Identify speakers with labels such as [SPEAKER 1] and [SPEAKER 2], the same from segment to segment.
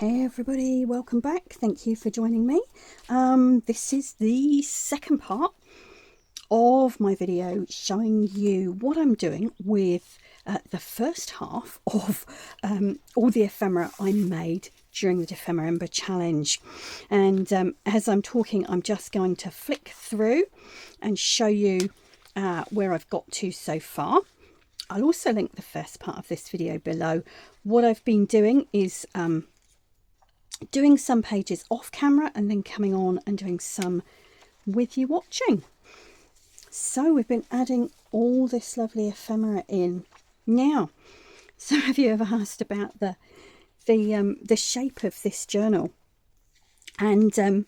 [SPEAKER 1] Hey everybody, welcome back. Thank you for joining me. This is the second part of my video showing you what I'm doing with the first half of all the ephemera I made during the dephemerember challenge. And as I'm talking, I'm just going to flick through and show you where I've got to so far. I'll also link the first part of this video below. What I've been doing is doing some pages off camera and then coming on and doing some with you watching. So we've been adding all this lovely ephemera in. Now, some of you have asked about the shape of this journal, and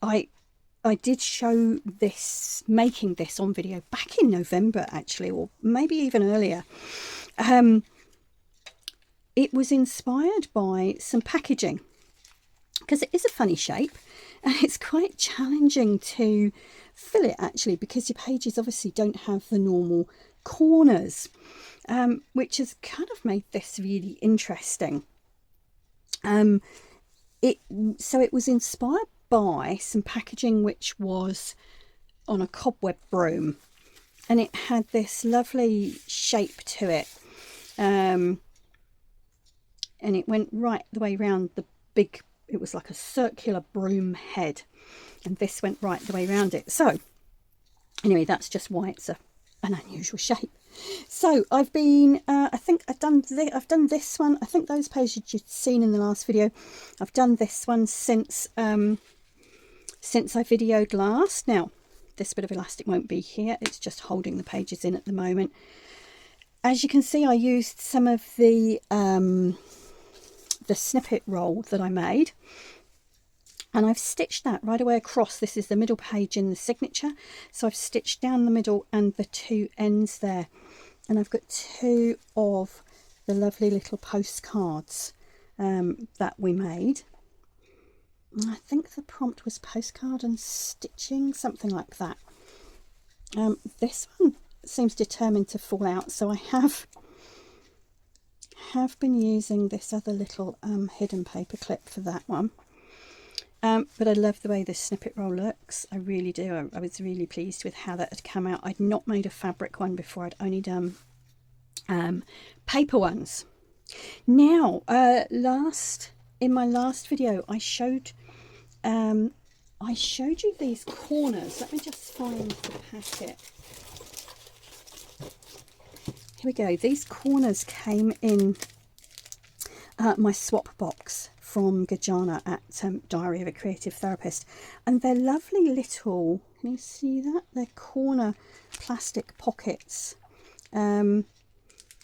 [SPEAKER 1] I did show this, making this on video back in November actually, or maybe even earlier. It was inspired by some packaging because it is a funny shape and it's quite challenging to fill it actually, because your pages obviously don't have the normal corners, which has kind of made this really interesting. So it was inspired by some packaging which was on a cobweb broom, and it had this lovely shape to it, and it went right the way around the big, it was like a circular broom head, and this went right the way around it. So anyway, that's just why it's an unusual shape. So I've been I think I've done this one. I think those pages you've seen in the last video, I've done this one since I videoed last. Now this bit of elastic won't be here, it's just holding the pages in at the moment. As you can see, I used some of the snippet roll that I made, and I've stitched that right away across. This is the middle page in the signature, so I've stitched down the middle and the two ends there, and I've got two of the lovely little postcards that we made. I think the prompt was postcard and stitching, something like that. This one seems determined to fall out, so I have been using this other little hidden paper clip for that one. But I love the way this snippet roll looks. I really do. I was really pleased with how that had come out. I'd not made a fabric one before. I'd only done paper ones. Now, in my last video, I showed you these corners. Let me just find the packet. Here we go. These corners came in my swap box from Gajana at Diary of a Creative Therapist, and they're lovely little, can you see that? They're corner plastic pockets, and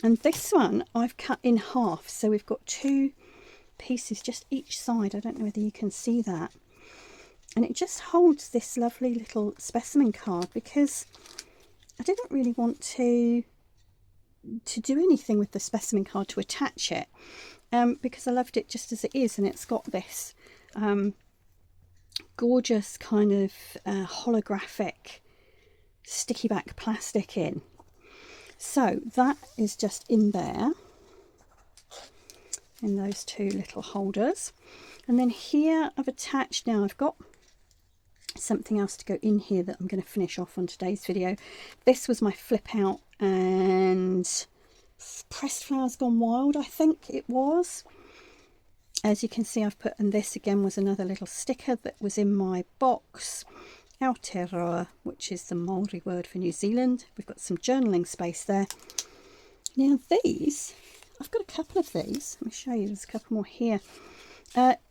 [SPEAKER 1] this one I've cut in half, so we've got two pieces just each side. I don't know whether you can see that, and it just holds this lovely little specimen card, because I didn't really want to do anything with the specimen card to attach it, because I loved it just as it is, and it's got this gorgeous kind of holographic sticky back plastic in. So that is just in there in those two little holders, and then here I've attached, now I've got something else to go in here that I'm going to finish off on today's video. This was my flip out and pressed flowers gone wild, I think it was. As you can see, I've put, and this again was another little sticker that was in my box, Aotearoa, which is the Māori word for New Zealand. We've got some journaling space there. Now these, I've got a couple of these. Let me show you, there's a couple more here.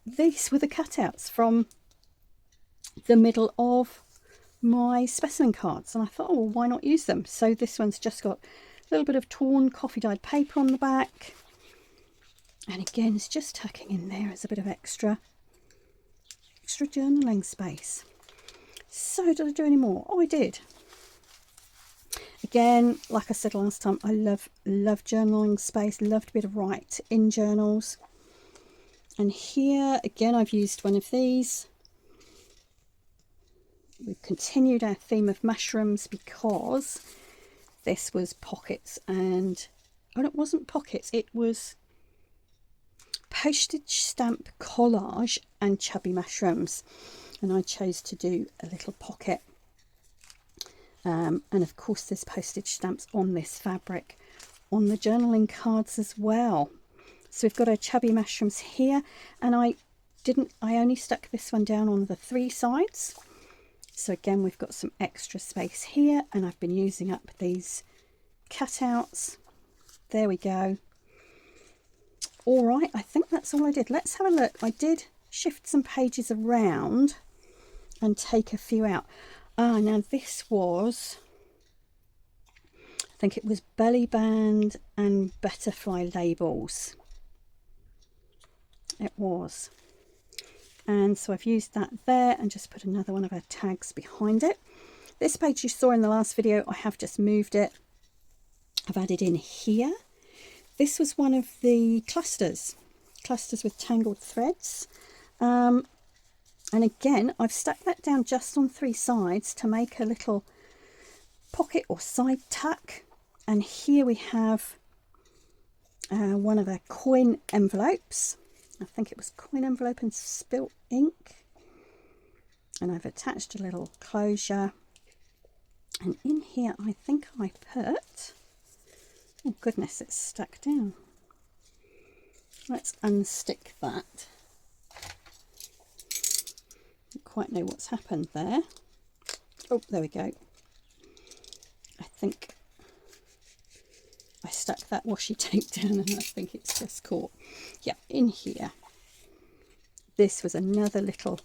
[SPEAKER 1] These were the cutouts from the middle of my specimen cards, and I thought, oh well, why not use them? So this one's just got a little bit of torn coffee dyed paper on the back, and again it's just tucking in there as a bit of extra journaling space. So did I do any more? Oh, I did. Again, like I said last time, I love journaling space, love to be able to write in journals. And here again I've used one of these. We've continued our theme of mushrooms, because this was pockets, and oh, it wasn't pockets, it was postage stamp collage and chubby mushrooms, and I chose to do a little pocket. And of course there's postage stamps on this fabric on the journaling cards as well. So we've got our chubby mushrooms here, and I only stuck this one down on the 3 sides. So again, we've got some extra space here, and I've been using up these cutouts. There we go. All right, I think that's all I did. Let's have a look. I did shift some pages around and take a few out. Now this was, I think it was belly band and butterfly labels. It was. And so I've used that there and just put another one of our tags behind it. This page you saw in the last video, I have just moved it. I've added in here. This was one of the clusters with tangled threads. And again, I've stuck that down just on 3 sides to make a little pocket or side tuck. And here we have one of our coin envelopes. I think it was coin envelope and spilt ink. And I've attached a little closure. And in here, I think I put, oh goodness, it's stuck down. Let's unstick that. Don't quite know what's happened there. Oh, there we go. I think I stuck that washi tape down and I think it's just caught. Yeah, in here. This was another little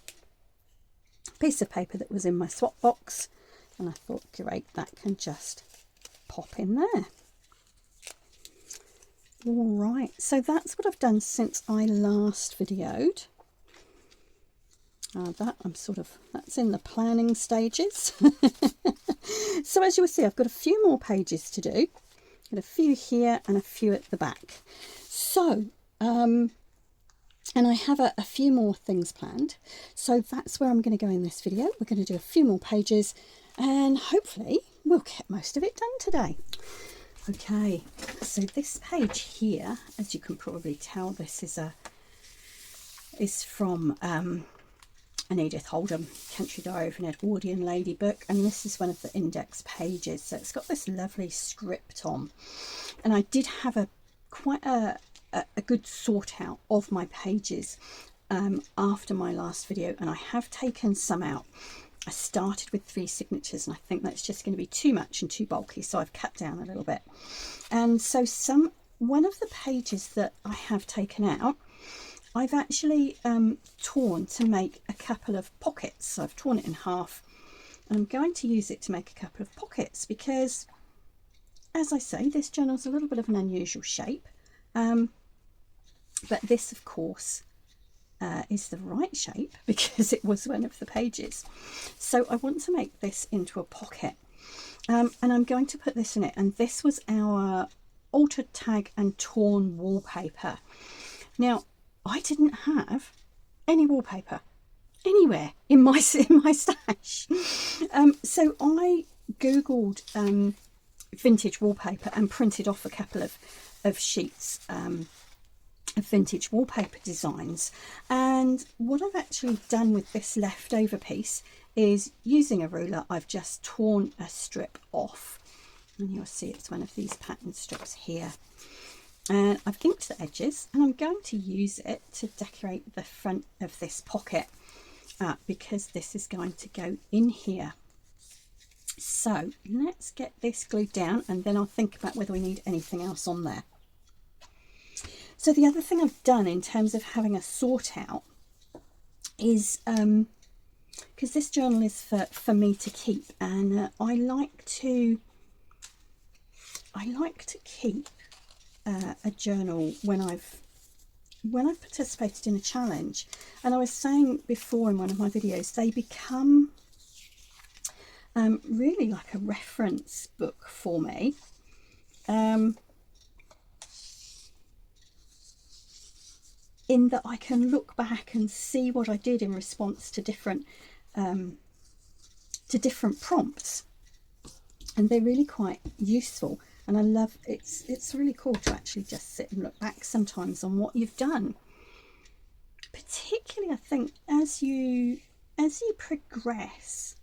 [SPEAKER 1] piece of paper that was in my swap box, and I thought, great, that can just pop in there. All right, so that's what I've done since I last videoed. That's in the planning stages. So as you will see, I've got a few more pages to do. Got a few here and a few at the back. So, and I have a few more things planned. So that's where I'm going to go in this video. We're going to do a few more pages and hopefully we'll get most of it done today. Okay, so this page here, as you can probably tell, this is from an Edith Holden Country Diary of an Edwardian Lady book, and this is one of the index pages. So it's got this lovely script on, and I did have quite a good sort out of my pages after my last video, and I have taken some out. I started with 3 signatures and I think that's just going to be too much and too bulky, so I've cut down a little bit. And so one of the pages that I have taken out, I've actually torn to make a couple of pockets. So I've torn it in half and I'm going to use it to make a couple of pockets because, as I say, this journal's a little bit of an unusual shape. But this, of course, is the right shape because it was one of the pages. So I want to make this into a pocket. And I'm going to put this in it. And this was our altered tag and torn wallpaper. Now, I didn't have any wallpaper anywhere in my stash. So I Googled vintage wallpaper and printed off a couple of sheets of vintage wallpaper designs. And what I've actually done with this leftover piece is, using a ruler, I've just torn a strip off. And you'll see it's one of these pattern strips here. And I've inked the edges, and I'm going to use it to decorate the front of this pocket because this is going to go in here. So let's get this glued down and then I'll think about whether we need anything else on there. So the other thing I've done in terms of having a sort out is, because this journal is for me to keep, and I like to keep a journal when I've participated in a challenge. And I was saying before in one of my videos, they become really like a reference book for me. In that I can look back and see what I did in response to different prompts, and they're really quite useful. And I love it's really cool to actually just sit and look back sometimes on what you've done. particularly I think as you progress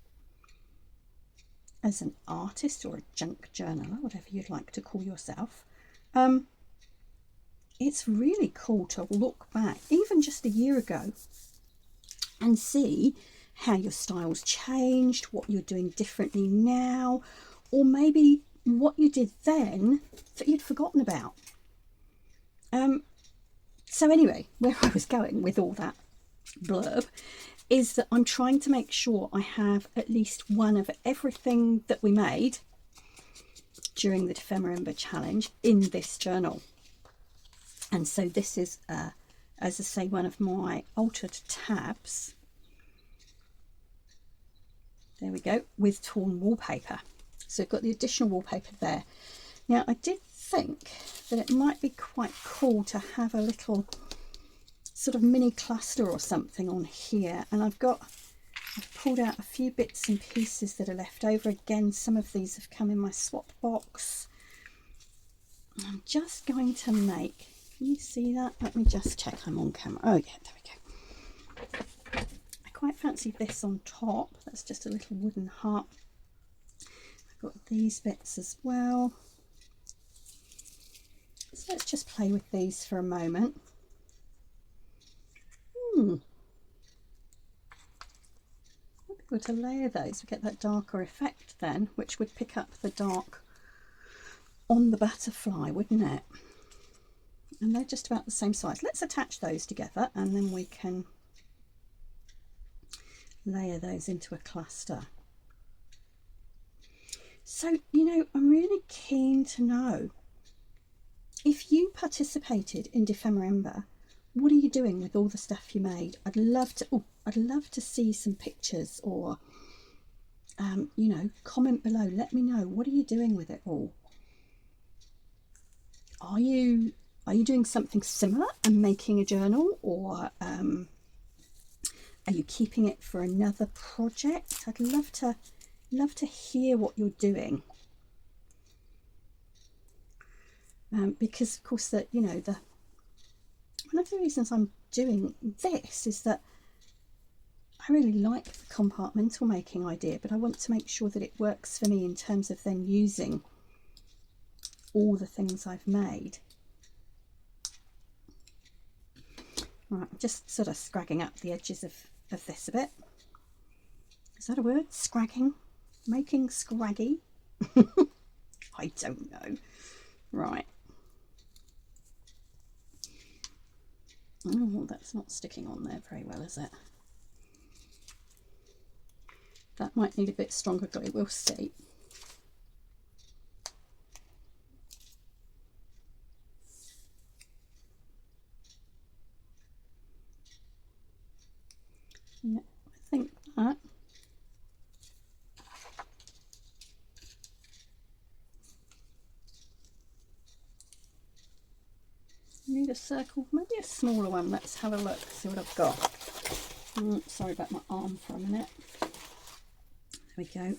[SPEAKER 1] as an artist or a junk journaler, whatever you'd like to call yourself, it's really cool to look back even just a year ago and see how your style's changed, what you're doing differently now, or maybe what you did then that you'd forgotten about. So anyway, where I was going with all that blurb is that I'm trying to make sure I have at least one of everything that we made during the Dephemerember challenge in this journal. And so this is, as I say, one of my altered tabs. There we go, with torn wallpaper. So I've got the additional wallpaper there. Now I did think that it might be quite cool to have a little sort of mini cluster or something on here, and I've pulled out a few bits and pieces that are left over. Again, some of these have come in my swap box. I'm just going to make, can you see that? Let me just check I'm on camera. Oh yeah, there we go. I quite fancy this on top. That's just a little wooden heart. I've got these bits as well. So let's just play with these for a moment. Might be good to layer those. We get that darker effect then, which would pick up the dark on the butterfly, wouldn't it? And they're just about the same size. Let's attach those together and then we can layer those into a cluster. So, you know, I'm really keen to know if you participated in Dephemerember. What are you doing with all the stuff you made? I'd love to see some pictures, or you know, comment below. Let me know, what are you doing with it all? Are you doing something similar and making a journal, or are you keeping it for another project? I'd love to hear what you're doing. Because of course that, you know, one of the reasons I'm doing this is that I really like the compartmental making idea, but I want to make sure that it works for me in terms of then using all the things I've made. Right, I'm just sort of scragging up the edges of this a bit. Is that a word? Scragging? Making scraggy? I don't know. Right. Oh, that's not sticking on there very well, is it? That might need a bit stronger glue, we'll see. Yeah, I think that. Need a circle, maybe a smaller one. Let's have a look, see what I've got. Sorry about my arm for a minute. There we go.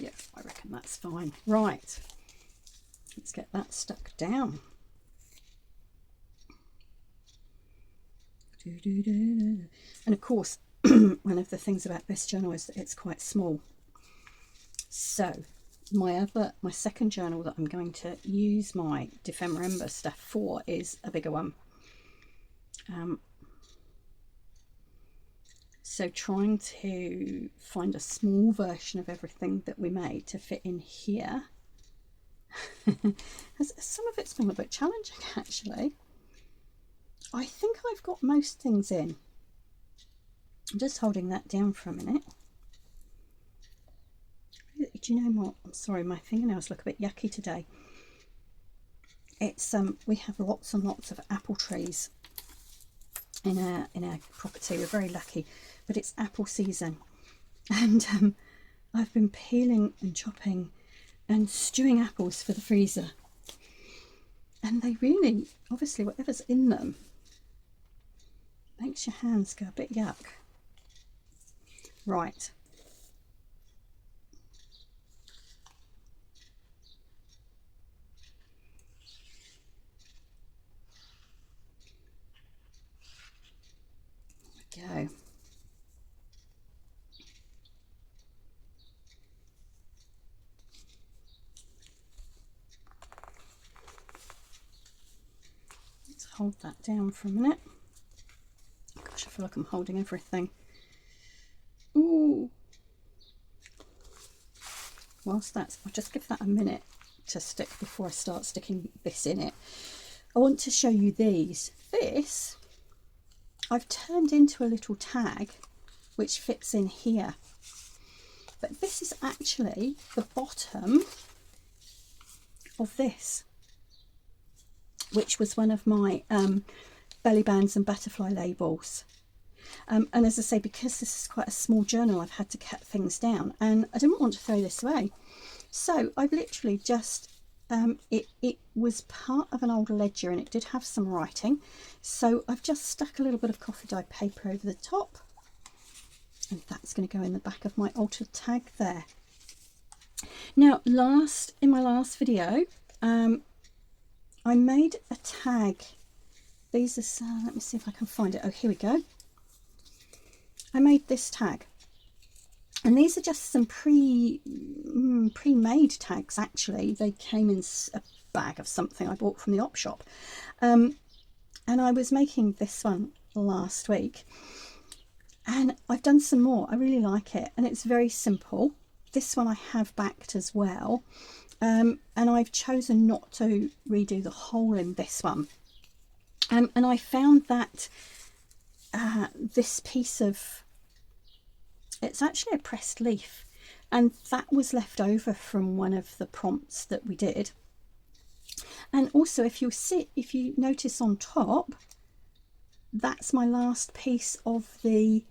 [SPEAKER 1] Yeah, I reckon that's fine. Right, let's get that stuck down. And of course, one of the things about this journal is that it's quite small. So my second journal that I'm going to use my Dephemerember stuff for is a bigger one. So trying to find a small version of everything that we made to fit in here. Some of it's been a bit challenging, actually. I think I've got most things in. I'm just holding that down for a minute. Do you know what? I'm sorry, my fingernails look a bit yucky today. It's we have lots and lots of apple trees in our property. We're very lucky, but it's apple season, and I've been peeling and chopping and stewing apples for the freezer, and they really, obviously, whatever's in them Makes your hands go a bit yuck. Right. There we go. Let's hold that down for a minute. Gosh, I feel like I'm holding everything. Ooh. Whilst that's, I'll just give that a minute to stick before I start sticking this in it. I want to show you these. This I've turned into a little tag which fits in here. But this is actually the bottom of this, which was one of my belly bands and butterfly labels. And as I say, because this is quite a small journal, I've had to cut things down, and I didn't want to throw this away. So I've literally just, it was part of an older ledger and it did have some writing. So I've just stuck a little bit of coffee dyed paper over the top, and that's going to go in the back of my altered tag there. Now, in my last video, I made a tag. These are, let me see if I can find it. Oh, here we go. I made this tag, and these are just some pre-made tags. Actually, they came in a bag of something I bought from the op shop, and I was making this one last week, and I've done some more. I really like it, and it's very simple. This one I have backed as well, and I've chosen not to redo the hole in this one, and I found that this piece of, it's actually a pressed leaf, and that was left over from one of the prompts that we did. And also, if you notice on top, that's my last piece of the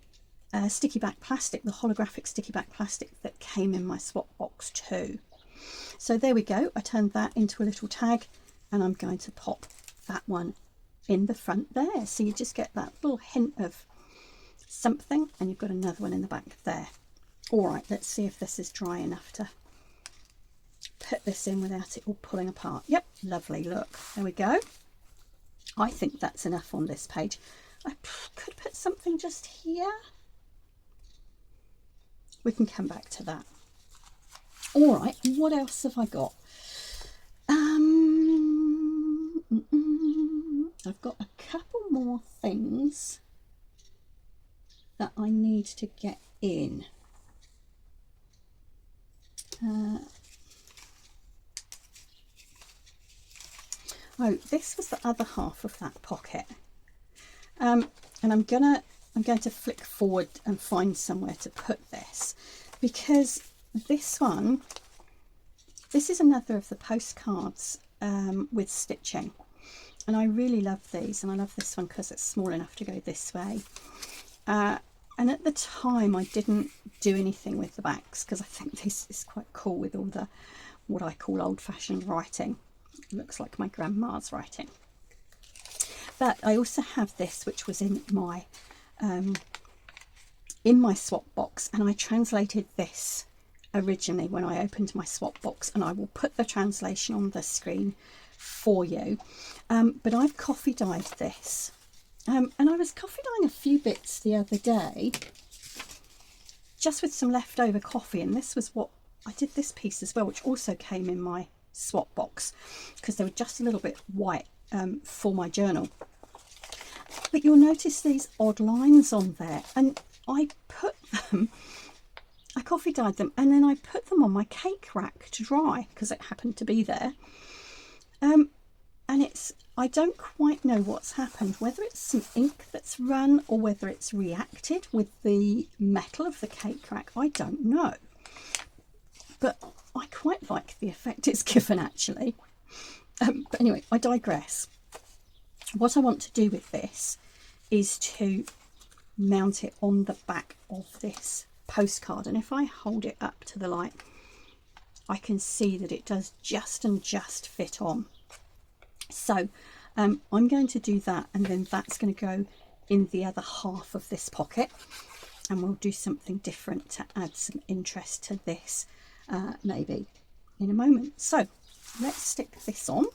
[SPEAKER 1] sticky back plastic, the holographic sticky back plastic that came in my swap box too. So there we go. I turned that into a little tag, and I'm going to pop that one in the front there, so you just get that little hint of something, and you've got another one in the back there. All right, let's see if this is dry enough to put this in without it all pulling apart. Yep, lovely. Look, there we go. I think that's enough on this page. I could put something just here. We can come back to that. All right, what else have I got? I've got a couple more things that I need to get in. Oh, this was the other half of that pocket, and I'm going to flick forward and find somewhere to put this, because this is another of the postcards with stitching, and I really love these, and I love this one because it's small enough to go this way. And at the time I didn't do anything with the backs because I think this is quite cool with all the what I call old-fashioned writing. It looks like my grandma's writing. But I also have this, which was in my swap box, and I translated this originally when I opened my swap box, and I will put the translation on the screen for you. But I've coffee dyed this. And I was coffee dyeing a few bits the other day, just with some leftover coffee, and this was what I did this piece as well, which also came in my swap box because they were just a little bit white for my journal. But you'll notice these odd lines on there, and I coffee dyed them, and then I put them on my cake rack to dry because it happened to be there. And I don't quite know what's happened, whether it's some ink that's run or whether it's reacted with the metal of the cake rack. I don't know. But I quite like the effect it's given, actually. But anyway, I digress. What I want to do with this is to mount it on the back of this postcard. And if I hold it up to the light, I can see that it does just fit on. So I'm going to do that, and then that's going to go in the other half of this pocket, and we'll do something different to add some interest to this maybe in a moment. So let's stick this on.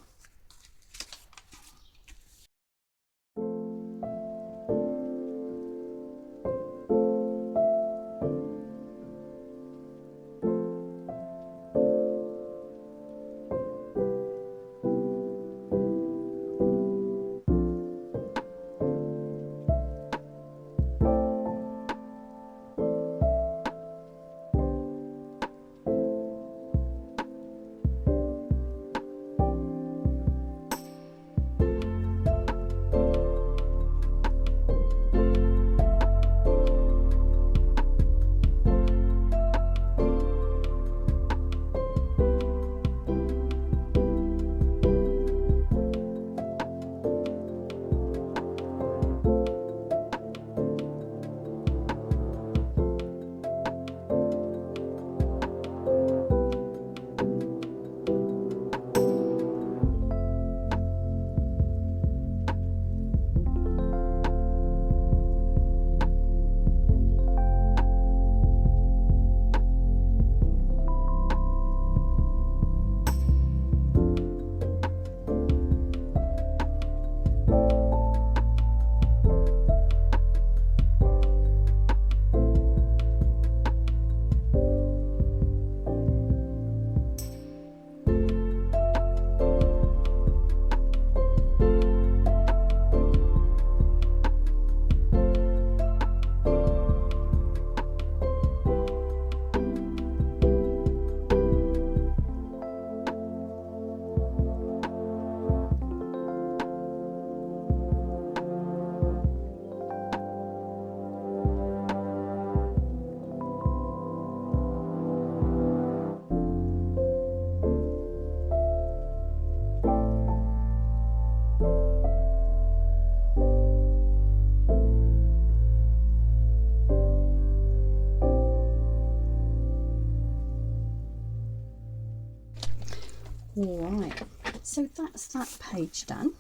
[SPEAKER 1] Alright, so that's that page done.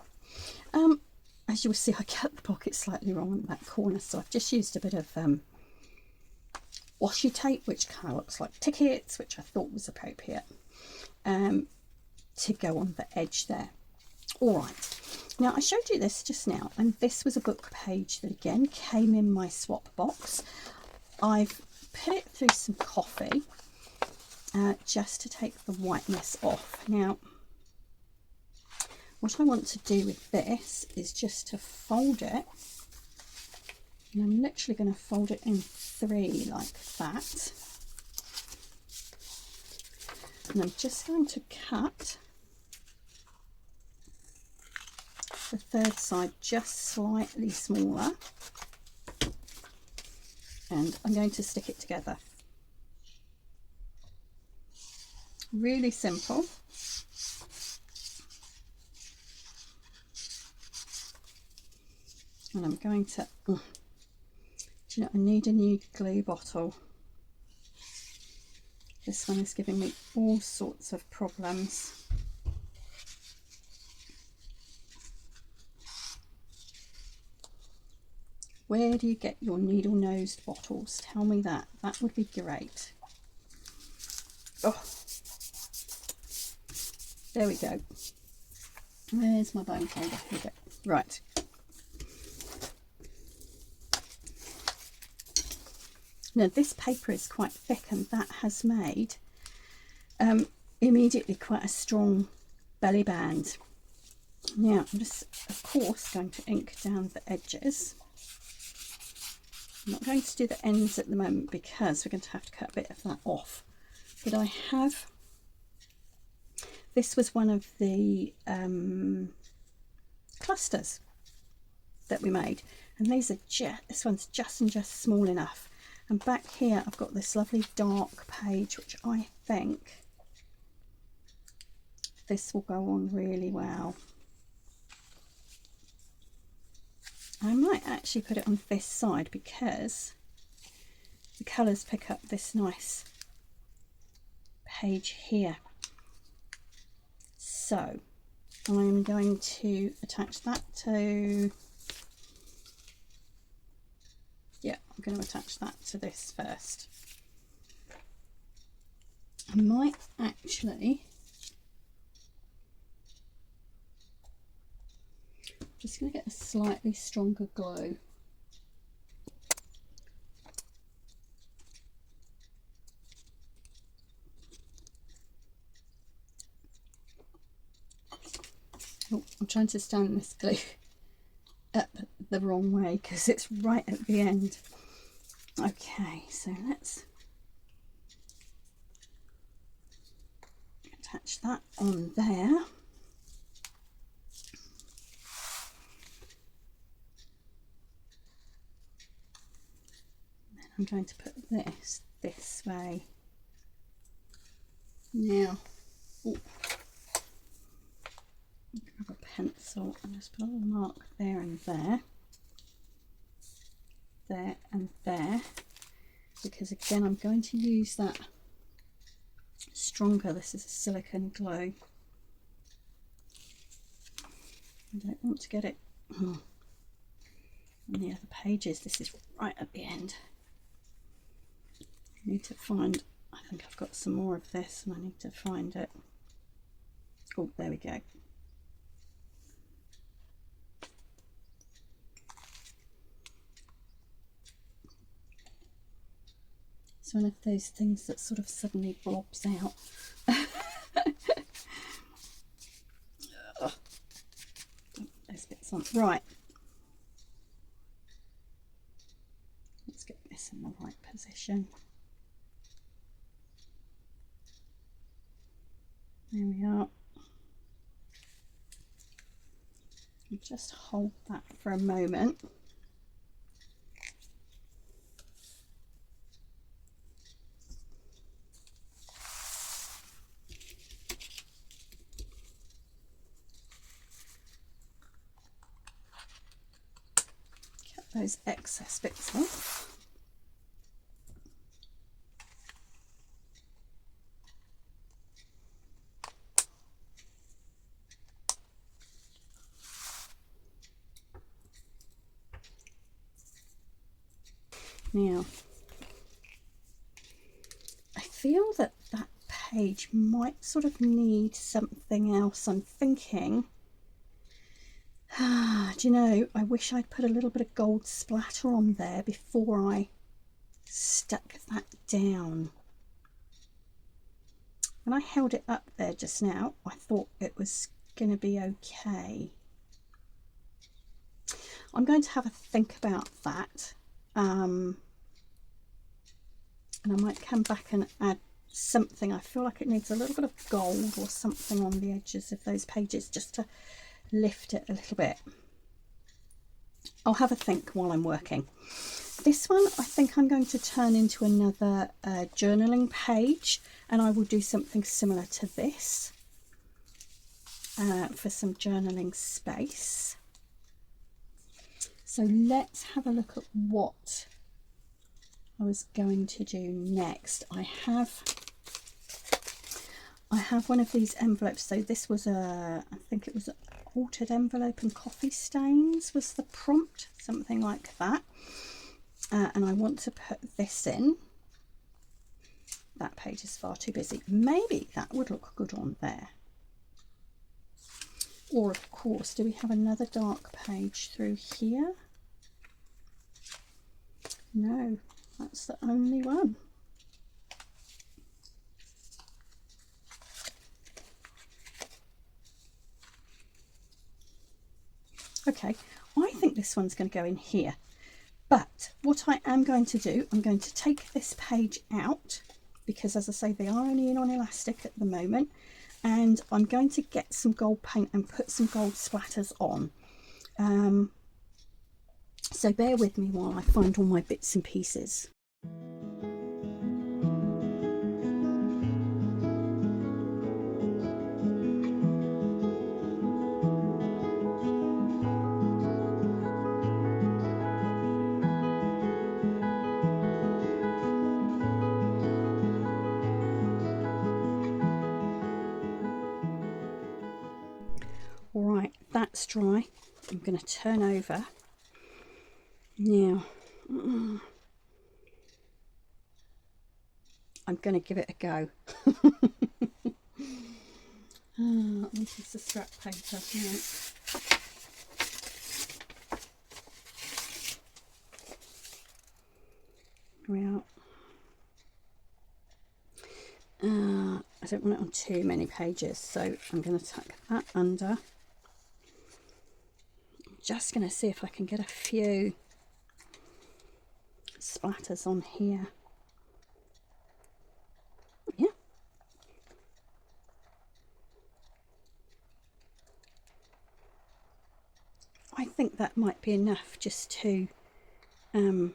[SPEAKER 1] As you'll see, I cut the pocket slightly wrong in that corner, so I've just used a bit of washi tape, which kind of looks like tickets, which I thought was appropriate, to go on the edge there. Alright, now I showed you this just now, and this was a book page that again came in my swap box. I've put it through some coffee just to take the whiteness off. Now what I want to do with this is just to fold it, and I'm literally going to fold it in 3 like that, and I'm just going to cut the third side just slightly smaller, and I'm going to stick it together. Really simple. And I'm going to, do you know, I need a new glue bottle. This one is giving me all sorts of problems. Where do you get your needle-nosed bottles? Tell me that. That would be great. Oh, there we go. Where's my bone folder? Here we go. Right. Now this paper is quite thick, and that has made immediately quite a strong belly band. Now I'm just, of course, going to ink down the edges. I'm not going to do the ends at the moment because we're going to have to cut a bit of that off. But I have, this was one of the clusters that we made, and these are just, this one's just small enough. And back here I've got this lovely dark page, which I think this will go on really well. I might actually put it on this side because the colours pick up this nice page here. So I'm going to attach that to Yeah, I'm going to attach that to this first. I might actually just going to get a slightly stronger glue. Oh, I'm trying to stand this glue up the wrong way because it's right at the end. Okay, so let's attach that on there. Then I'm going to put this way. Now, ooh, grab a pencil and just put a little mark there and there. There and there, because again I'm going to use that stronger, this is a silicone glue. I don't want to get it on the other pages. This is right at the end. I need to find, I think I've got some more of this and I need to find it. Oh, there we go. It's one of those things that sort of suddenly blobs out. Those bits on. Right. Let's get this in the right position. There we are. Just hold that for a moment. Those excess bits off. Now, I feel that that page might sort of need something else. I'm thinking, do you know, I wish I'd put a little bit of gold splatter on there before I stuck that down. When I held it up there just now, I thought it was going to be okay. I'm going to have a think about that. And I might come back and add something. I feel like it needs a little bit of gold or something on the edges of those pages just to lift it a little bit. I'll have a think while I'm working. This one I think I'm going to turn into another journaling page, and I will do something similar to this for some journaling space. So let's have a look at what I was going to do next. I have one of these envelopes. So this was I think it was an altered envelope and coffee stains was the prompt, something like that. And I want to put this in. That page is far too busy. Maybe that would look good on there. Or of course, do we have another dark page through here? No, that's the only one. Okay, I think this one's going to go in here. But what I am going to do, I'm going to take this page out because, as I say, they are only in on elastic at the moment. And I'm going to get some gold paint and put some gold splatters on. So bear with me while I find all my bits and pieces. All right, that's dry. I'm going to turn over. Now, I'm going to give it a go. This is the scrap paper. Right. I don't want it on too many pages, so I'm going to tuck that under. I'm just going to see if I can get a few splatters on here. Yeah. I think that might be enough just to give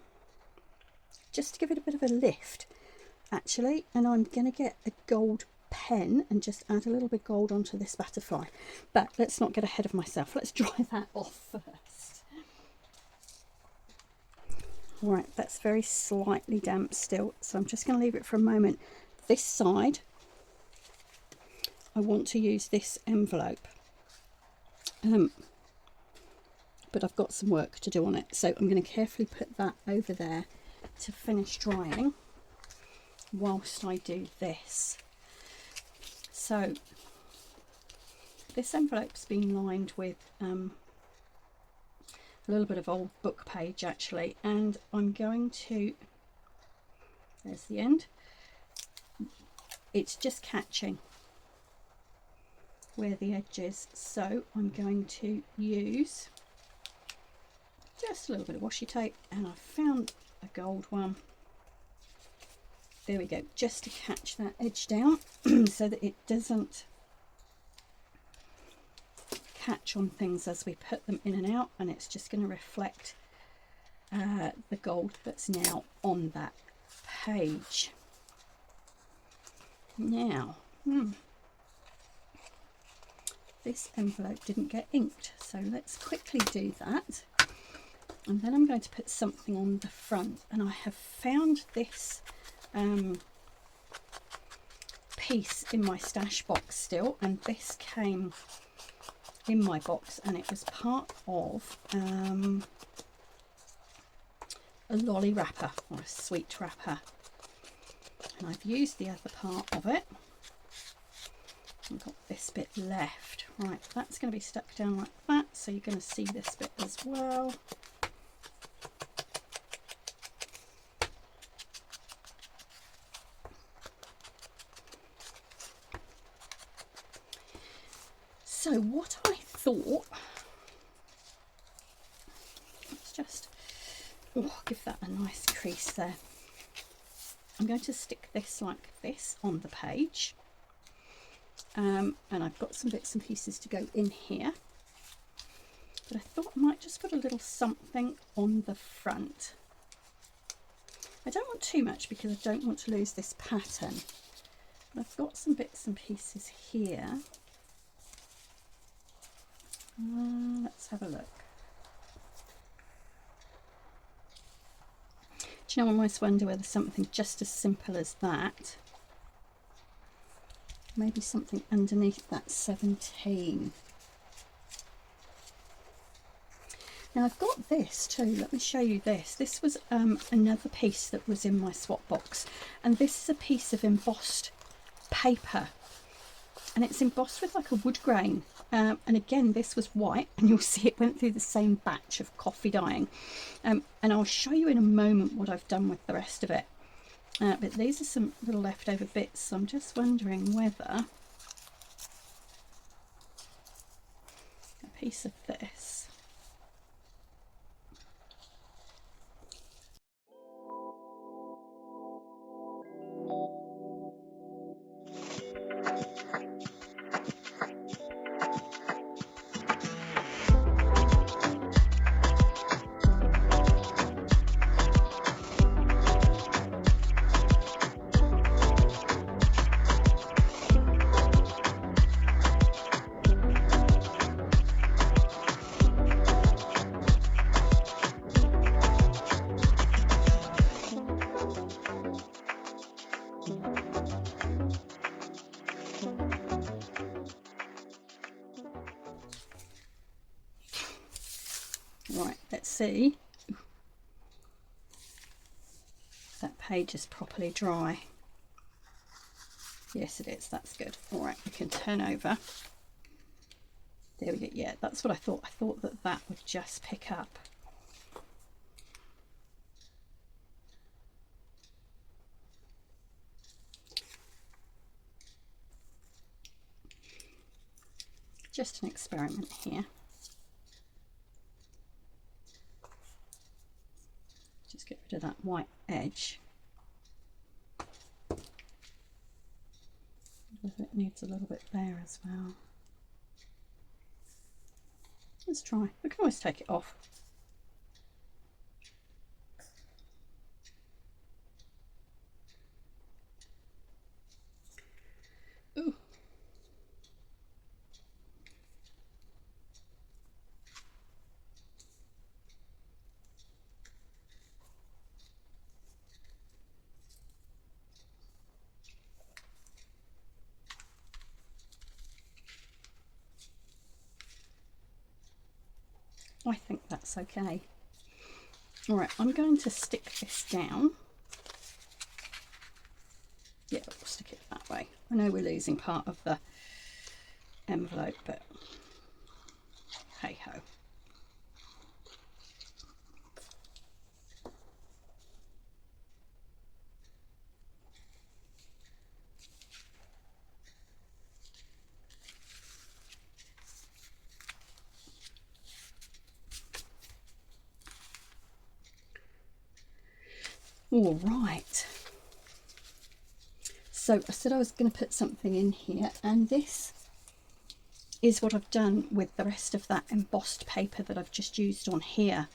[SPEAKER 1] it a bit of a lift, actually. And I'm going to get a gold pen and just add a little bit of gold onto this butterfly. But let's not get ahead of myself. Let's dry that off first. Right, that's very slightly damp still, so I'm just going to leave it for a moment. This side, I want to use this envelope, but I've got some work to do on it, so I'm going to carefully put that over there to finish drying whilst I do this. So this envelope's been lined with a little bit of old book page, actually, and I'm going to, there's the end, it's just catching where the edge is, so I'm going to use just a little bit of washi tape, and I've found a gold one. There we go, just to catch that edge down so that it doesn't catch on things as we put them in and out, and it's just going to reflect the gold that's now on that page. Now, this envelope didn't get inked, so let's quickly do that. And then I'm going to put something on the front, and I have found this piece in my stash box still, and this came in my box, and it was part of a lolly wrapper or a sweet wrapper, and I've used the other part of it. I've got this bit left. Right, that's going to be stuck down like that, so you're going to see this bit as well. So what I thought, let's just give that a nice crease there. I'm going to stick this like this on the page, and I've got some bits and pieces to go in here, but I thought I might just put a little something on the front. I don't want too much because I don't want to lose this pattern, but I've got some bits and pieces here. Let's have a look. Do you know, I almost wonder whether something just as simple as that, maybe something underneath that 17. Now I've got this too, let me show you this. This was another piece that was in my swap box, and this is a piece of embossed paper, and it's embossed with like a wood grain. And again, this was white, and you'll see it went through the same batch of coffee dyeing, and I'll show you in a moment what I've done with the rest of it, but these are some little leftover bits, so I'm just wondering whether a piece of this, right, let's see. page is properly dry. Yes, it is. That's good. All right, we can turn over. There we go. Yeah, that's what I thought. I thought that that would just pick up. Just an experiment here. Just get rid of that white edge. It needs a little bit there as well. Let's try. We can always take it off. Ooh. I think that's okay. All right, I'm going to stick this down. Yeah, we'll stick it that way. I know we're losing part of the envelope, but hey ho. All right. So I said I was going to put something in here, and this is what I've done with the rest of that embossed paper that I've just used on here.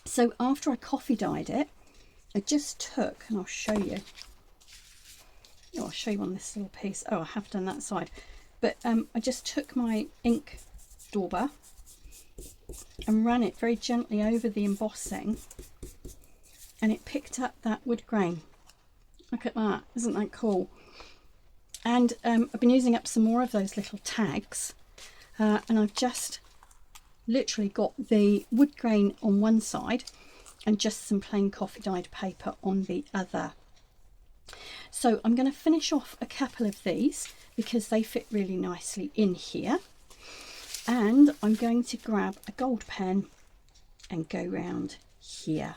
[SPEAKER 1] So after I coffee dyed it, I just took, and I'll show you. Oh, I'll show you on this little piece. Oh, I have done that side. But I just took my ink dauber and ran it very gently over the embossing, and it picked up that wood grain. Look at that, isn't that cool? And I've been using up some more of those little tags, and I've just literally got the wood grain on one side and just some plain coffee dyed paper on the other. So I'm going to finish off a couple of these because they fit really nicely in here, and I'm going to grab a gold pen and go round here.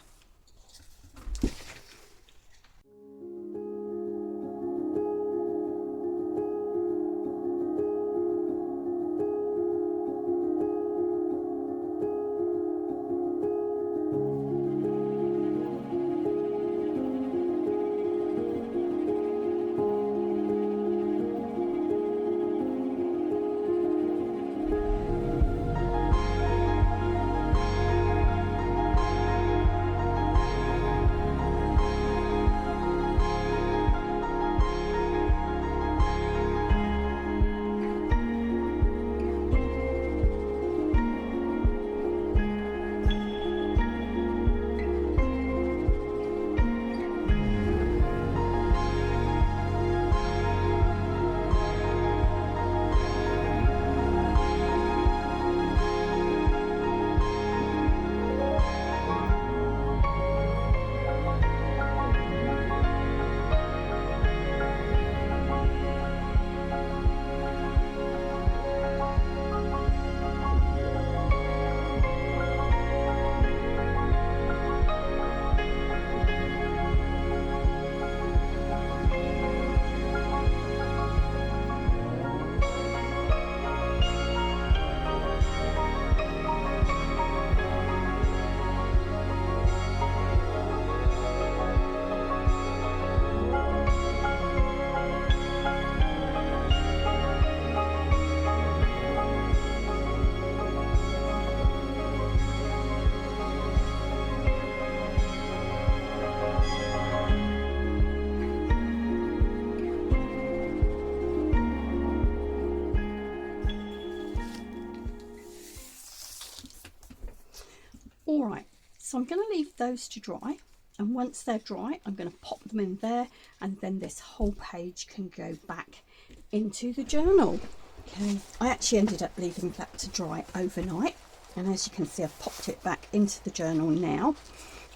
[SPEAKER 1] All right, so I'm going to leave those to dry, and once they're dry I'm going to pop them in there, and then this whole page can go back into the journal. Okay, I actually ended up leaving that to dry overnight, and as you can see I've popped it back into the journal now.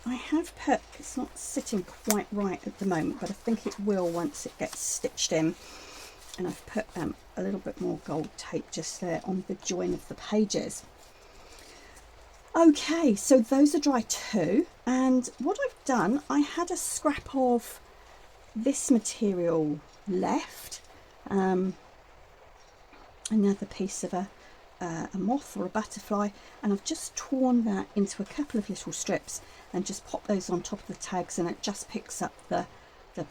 [SPEAKER 1] I have put, it's not sitting quite right at the moment, but I think it will once it gets stitched in. And I've put a little bit more gold tape just there on the join of the pages. Okay, so those are dry too. And what I've done, I had a scrap of this material left. Another piece of a moth or a butterfly, and I've just torn that into a couple of little strips and just pop those on top of the tags, and it just picks up the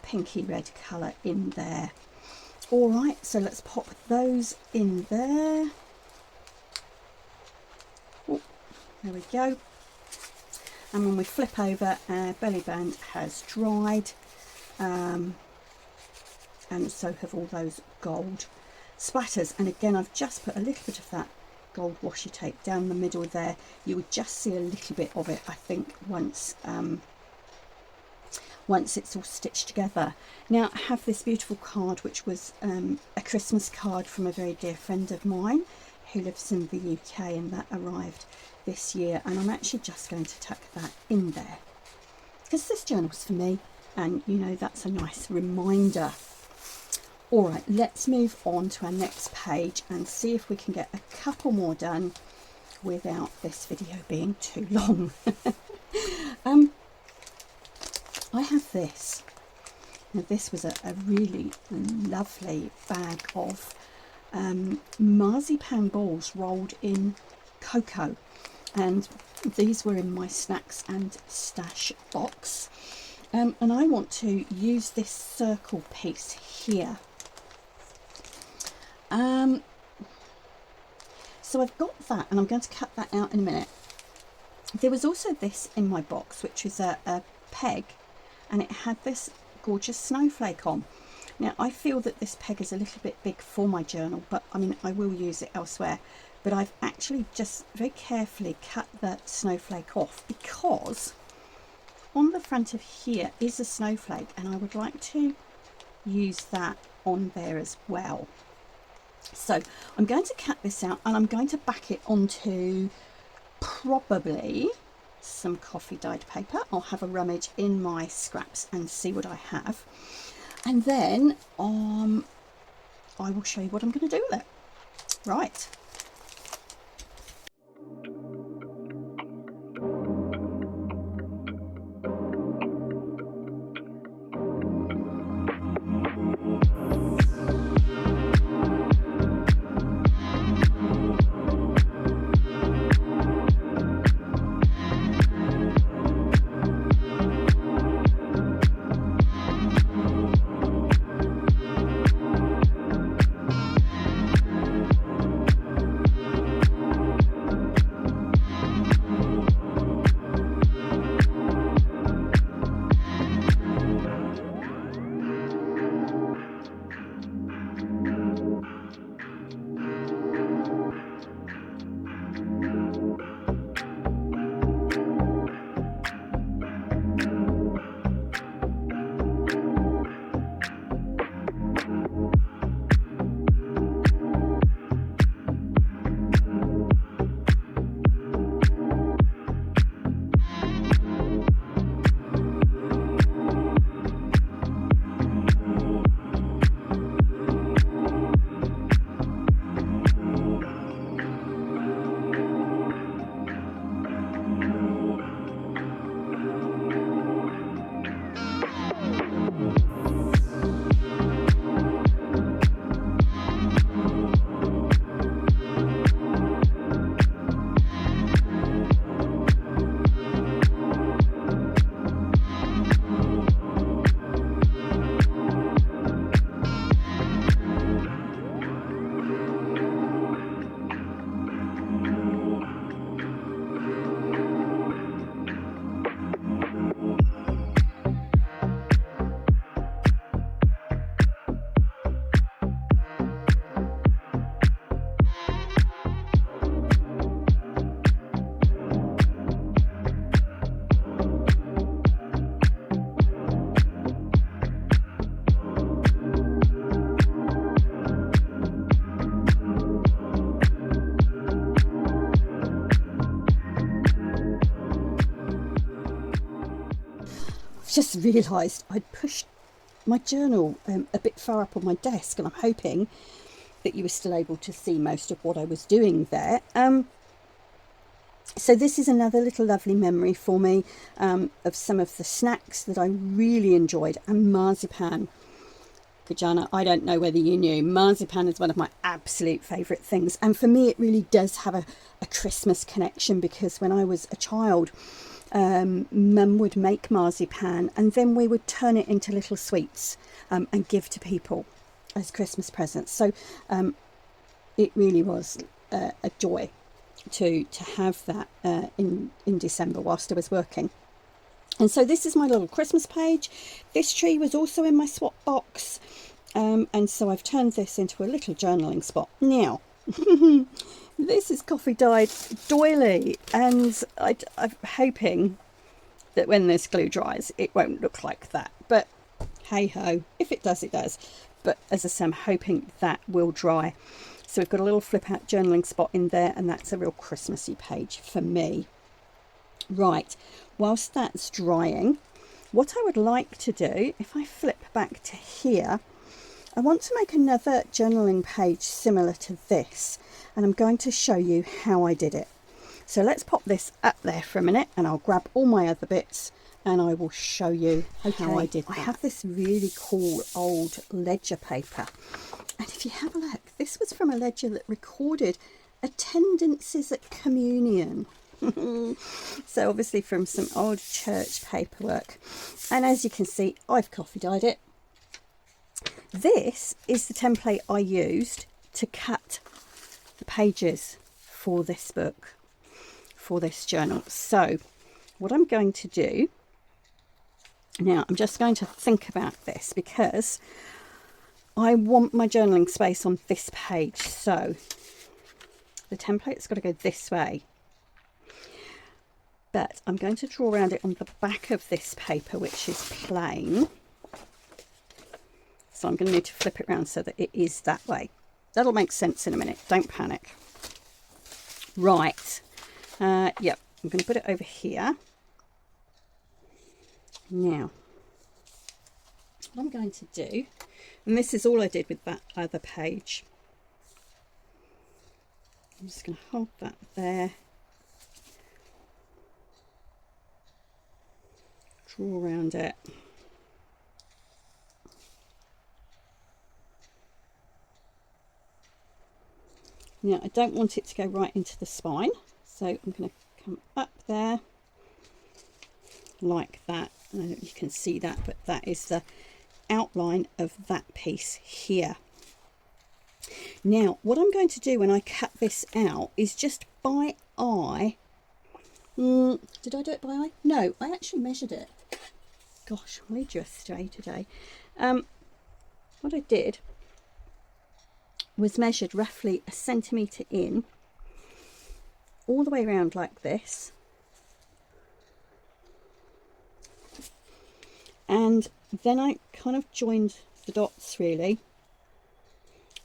[SPEAKER 1] pinky red colour in there. All right, so let's pop those in there. Oh, there we go. And when we flip over, our belly band has dried, and so have all those gold splatters. And again, I've just put a little bit of that gold washi tape down the middle there. You would just see a little bit of it, I think, once it's all stitched together. Now I have this beautiful card, which was a Christmas card from a very dear friend of mine who lives in the UK, and that arrived this year, and I'm actually just going to tuck that in there because this journal's for me, and you know, that's a nice reminder. All right, let's move on to our next page and see if we can get a couple more done without this video being too long. I have this. Now this was a really lovely bag of marzipan balls rolled in cocoa, and these were in my snacks and stash box, and I want to use this circle piece here. So I've got that, and I'm going to cut that out in a minute. There was also this in my box, which is a peg, and it had this gorgeous snowflake on. Now I feel that this peg is a little bit big for my journal, but I mean, I will use it elsewhere. But I've actually just very carefully cut that snowflake off, because on the front of here is a snowflake, and I would like to use that on there as well. So I'm going to cut this out, and I'm going to back it onto probably some coffee dyed paper. I'll have a rummage in my scraps and see what I have, and then I will show you what I'm going to do with it. Right. just realised I'd pushed my journal a bit far up on my desk, and I'm hoping that you were still able to see most of what I was doing there. So this is another little lovely memory for me of some of the snacks that I really enjoyed, and marzipan. Kajana, I don't know whether you knew, marzipan is one of my absolute favourite things, and for me it really does have a Christmas connection, because when I was a child, Mum would make marzipan and then we would turn it into little sweets and give to people as Christmas presents. So it really was a joy to have that in December whilst I was working. And so this is my little Christmas page. This tree was also in my swap box, and so I've turned this into a little journaling spot. Now this is coffee dyed doily, and I'm hoping that when this glue dries it won't look like that, but hey ho, if it does, it does. But as I say, I'm hoping that will dry. So we've got a little flip out journaling spot in there, and that's a real Christmassy page for me. Right, whilst that's drying, what I would like to do, if I flip back to here, I want to make another journaling page similar to this, and I'm going to show you how I did it. So let's pop this up there for a minute, and I'll grab all my other bits and I will show you how I did that. I have this really cool old ledger paper, and if you have a look, this was from a ledger that recorded attendances at communion. So obviously from some old church paperwork, and as you can see, I've coffee dyed it. This is the template I used to cut the pages for this book, for this journal. So what I'm going to do now, I'm just going to think about this, because I want my journaling space on this page. So the template's got to go this way, but I'm going to draw around it on the back of this paper, which is plain. So I'm going to need to flip it around so that it is that way. That'll make sense in a minute, don't panic. Right, yep, I'm going to put it over here. Now, what I'm going to do, and this is all I did with that other page, I'm just going to hold that there, draw around it. Now, I don't want it to go right into the spine, so I'm going to come up there like that. I don't know if you can see that, but that is the outline of that piece here. Now, what I'm going to do when I cut this out is just by eye. Did I do it by eye? No, I actually measured it. Gosh, I'll lead you astray today. What I did was measured roughly 1 centimetre in, all the way around like this, and then I kind of joined the dots really,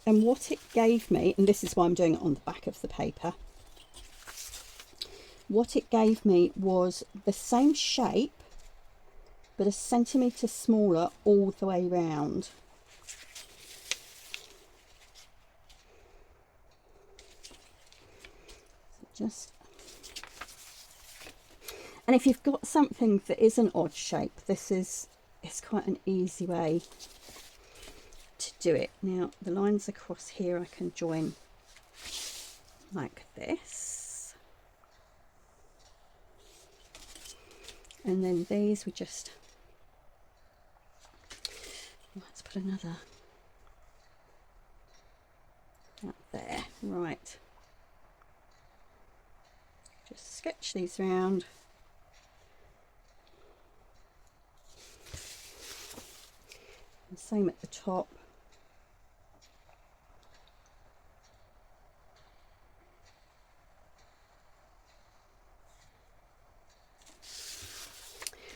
[SPEAKER 1] and what it gave me, and this is why I'm doing it on the back of the paper, what it gave me was the same shape but 1 centimetre smaller all the way round. And if you've got something that is an odd shape, it's quite an easy way to do it. Now the lines across here I can join like this, and then these we just, let's put another out there. Right, just sketch these round. And same at the top.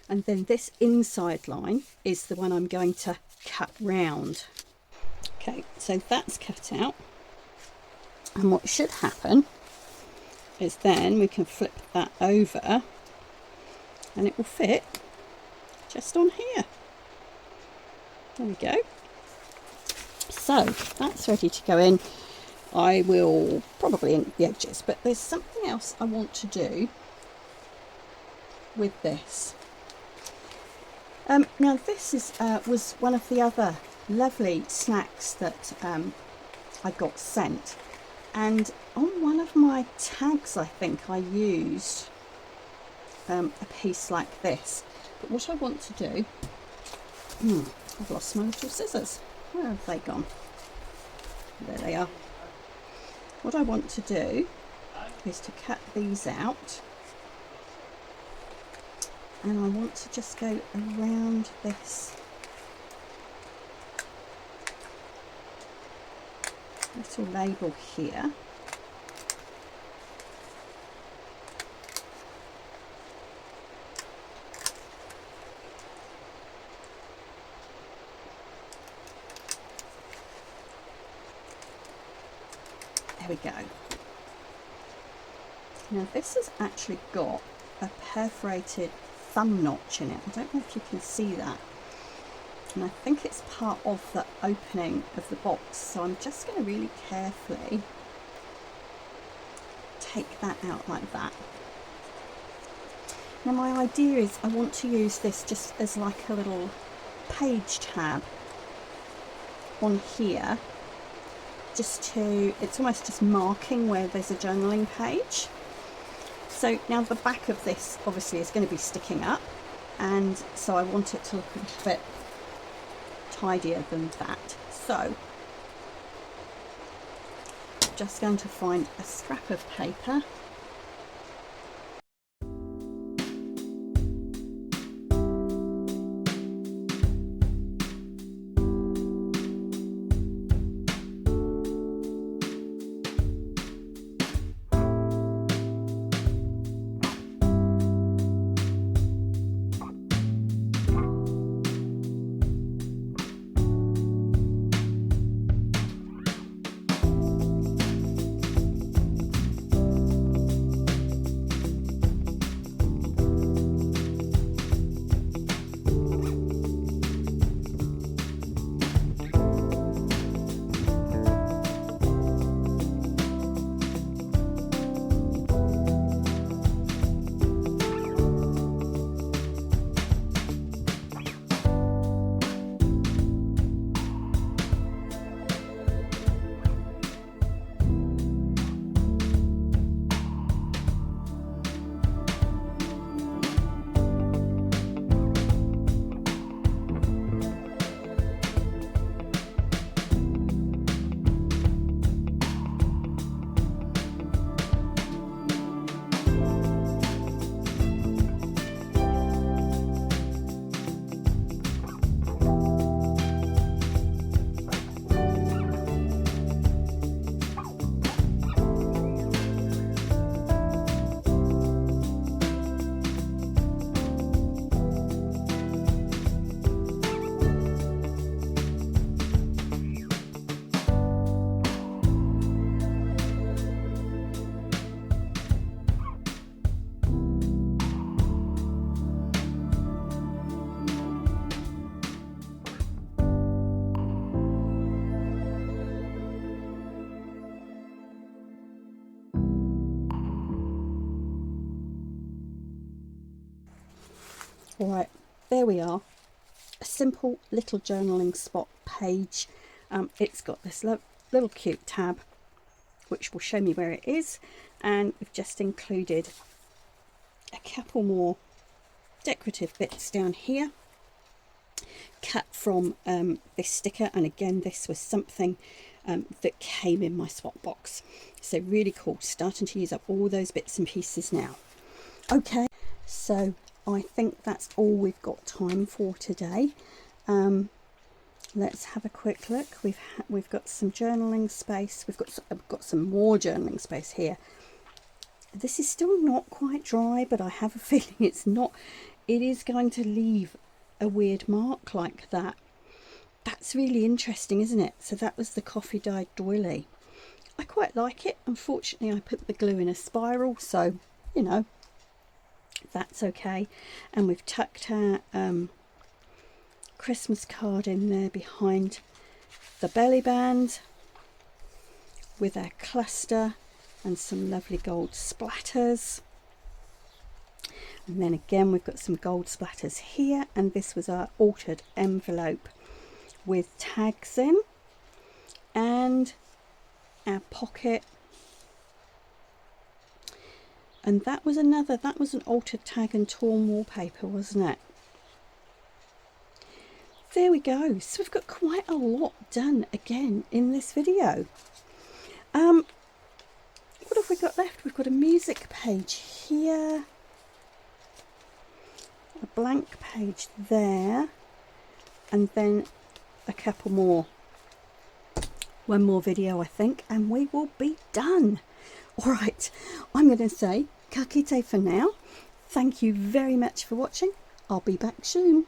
[SPEAKER 1] And then this inside line is the one I'm going to cut round. Okay, so that's cut out. And what should happen is then we can flip that over and it will fit just on here. There we go. So that's ready to go in. I will probably ink the edges, but there's something else I want to do with this. Now this is was one of the other lovely snacks that I got sent, and on one of my tags I think I used a piece like this. But what I want to do, I've lost my little scissors. Where have they gone? There they are. What I want to do is to cut these out, and I want to just go around this little label here. There we go. Now this has actually got a perforated thumb notch in it. I don't know if you can see that. And I think it's part of the opening of the box. So I'm just going to really carefully take that out like that. Now my idea is I want to use this just as like a little page tab on here, just to, it's almost just marking where there's a journaling page. So now the back of this obviously is going to be sticking up, and so I want it to look a little bit tidier than that. So I'm just going to find a scrap of paper. Right, there we are. A simple little journaling spot page. It's got this little cute tab which will show me where it is, and we've just included a couple more decorative bits down here cut from this sticker, and again this was something that came in my swap box. So really cool, starting to use up all those bits and pieces now. Okay, so I think that's all we've got time for today. Let's have a quick look. We've got some journaling space. I've got some more journaling space here. This is still not quite dry, but I have a feeling it's not. It is going to leave a weird mark like that. That's really interesting, isn't it? So that was the coffee dyed doily. I quite like it. Unfortunately, I put the glue in a spiral, so you know, that's okay. And we've tucked our Christmas card in there behind the belly band with our cluster and some lovely gold splatters. And then again we've got some gold splatters here, and this was our altered envelope with tags in, and our pocket. And that was an altered tag and torn wallpaper, wasn't it? There we go. So we've got quite a lot done again in this video. What have we got left? We've got a music page here, a blank page there, and then a couple more. One more video, I think, and we will be done. All right, I'm going to say ka kite for now. Thank you very much for watching. I'll be back soon.